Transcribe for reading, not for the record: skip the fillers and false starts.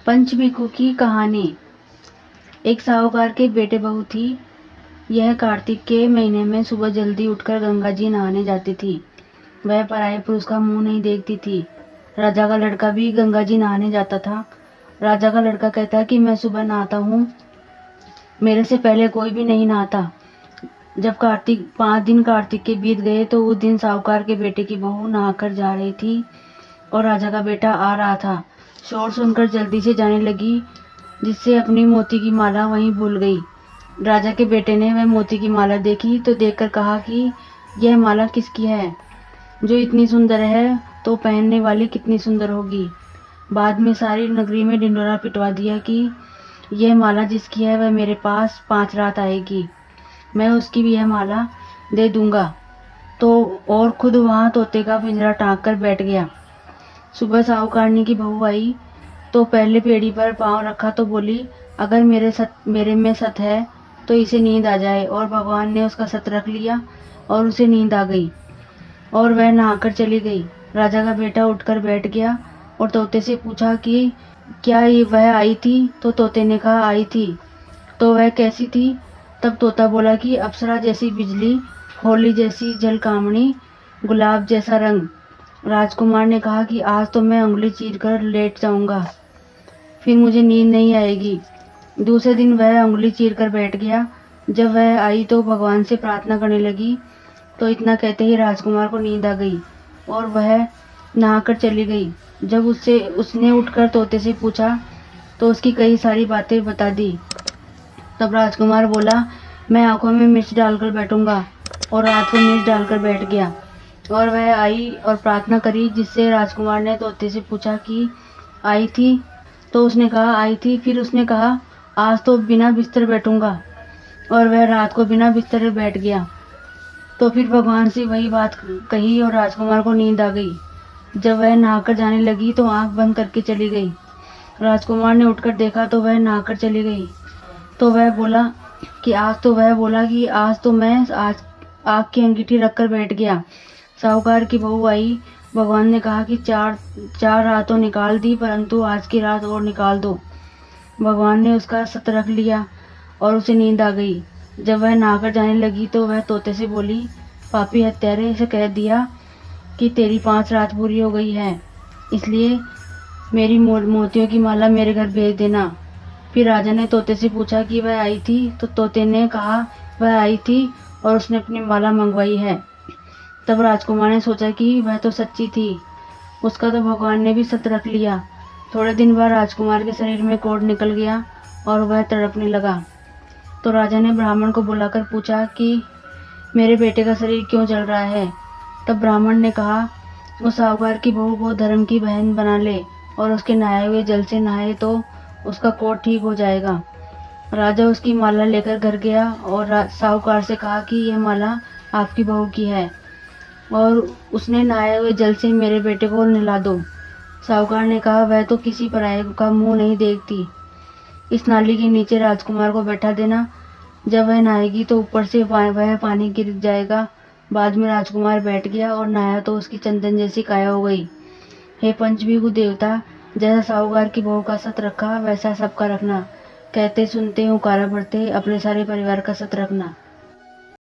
पंचभिक्षु की कहानी। एक साहूकार के बेटे बहू थी। यह कार्तिक के महीने में सुबह जल्दी उठकर गंगा जी नहाने जाती थी। वह पराये पुरुष का मुंह नहीं देखती थी। राजा का लड़का भी गंगा जी नहाने जाता था। राजा का लड़का कहता कि मैं सुबह नहाता हूँ, मेरे से पहले कोई भी नहीं नहाता। जब 5 दिन कार्तिक के बीत गए तो उस दिन साहूकार के बेटे की बहू नहाकर जा रही थी और राजा का बेटा आ रहा था। शोर सुनकर जल्दी से जाने लगी, जिससे अपनी मोती की माला वहीं भूल गई। राजा के बेटे ने वह मोती की माला देखी तो देखकर कहा कि यह माला किसकी है? जो इतनी सुंदर है तो पहनने वाली कितनी सुंदर होगी। बाद में सारी नगरी में ढिंढोरा पिटवा दिया कि यह माला जिसकी है वह मेरे पास 5 रात आएगी, मैं उसकी भी यह माला दे दूंगा। तो और खुद वहां तोते का पिंजरा टांग कर बैठ गया। सुबह साहूकारनी की बहू आई तो पहले पेड़ी पर पांव रखा तो बोली, अगर मेरे में सत है तो इसे नींद आ जाए। और भगवान ने उसका सत रख लिया और उसे नींद आ गई और वह नहाकर चली गई। राजा का बेटा उठकर बैठ गया और तोते से पूछा कि क्या ये वह आई थी? तो तोते ने कहा, आई थी। तो वह कैसी थी? तब तोता बोला कि अप्सरा जैसी बिजली, होली जैसी जलकामणी, गुलाब जैसा रंग। राजकुमार ने कहा कि आज तो मैं उंगली चीर कर लेट जाऊंगा, फिर मुझे नींद नहीं आएगी। दूसरे दिन वह उंगली चीर कर बैठ गया। जब वह आई तो भगवान से प्रार्थना करने लगी, तो इतना कहते ही राजकुमार को नींद आ गई और वह नहाकर चली गई। जब उसने उठकर तोते से पूछा तो उसकी कई सारी बातें बता दी। तब राजकुमार बोला, मैं आंखों में मिर्च डालकर बैठूंगा, और रात को मिर्च डालकर बैठ गया। और वह आई और प्रार्थना करी, जिससे राजकुमार ने तोते से पूछा कि आई थी? तो उसने कहा, आई थी। फिर उसने कहा, आज तो बिना बिस्तर बैठूंगा, और वह रात को बिना बिस्तर बैठ गया। तो फिर भगवान से वही बात कही और राजकुमार को नींद आ गई। जब वह नहाकर जाने लगी तो आंख बंद करके चली गई। राजकुमार ने उठकर देखा तो वह नहाकर चली गई। तो वह बोला कि आज तो मैं आज आग की अंगीठी रखकर बैठ गया। साहूकार की बहू आई। भगवान ने कहा कि चार रातों निकाल दी, परंतु आज की रात और निकाल दो। भगवान ने उसका सत रख लिया और उसे नींद आ गई। जब वह नहाकर जाने लगी तो वह तोते से बोली, पापी हत्यारे, से कह दिया कि तेरी 5 रात पूरी हो गई है, इसलिए मेरी मोतियों की माला मेरे घर भेज देना। फिर राजा ने तोते से पूछा कि वह आई थी? तो तोते ने कहा, वह आई थी और उसने अपनी माला मंगवाई है। तब राजकुमार ने सोचा कि वह तो सच्ची थी, उसका तो भगवान ने भी सत रख लिया। थोड़े दिन बाद राजकुमार के शरीर में कोढ़ निकल गया और वह तड़पने लगा। तो राजा ने ब्राह्मण को बुलाकर पूछा कि मेरे बेटे का शरीर क्यों जल रहा है? तब ब्राह्मण ने कहा, उस साहूकार की बहू को धर्म की बहन बना ले और उसके नहाए हुए जल से नहाए तो उसका कोढ़ ठीक हो जाएगा। राजा उसकी माला लेकर घर गया और साहूकार से कहा कि यह माला आपकी बहू की है और उसने नहाए हुए जल से मेरे बेटे को नहला दो। साहूकार ने कहा, वह तो किसी पराये का मुंह नहीं देखती। इस नाली के नीचे राजकुमार को बैठा देना, जब वह नहाएगी तो ऊपर से वह पानी गिर जाएगा। बाद में राजकुमार बैठ गया और नहाया तो उसकी चंदन जैसी काया हो गई। हे पंचभिक्षु देवता, जैसा साहूकार की बहू का सत रखा वैसा सबका रखना। कहते सुनते हुकारा भरते अपने सारे परिवार का सत रखना।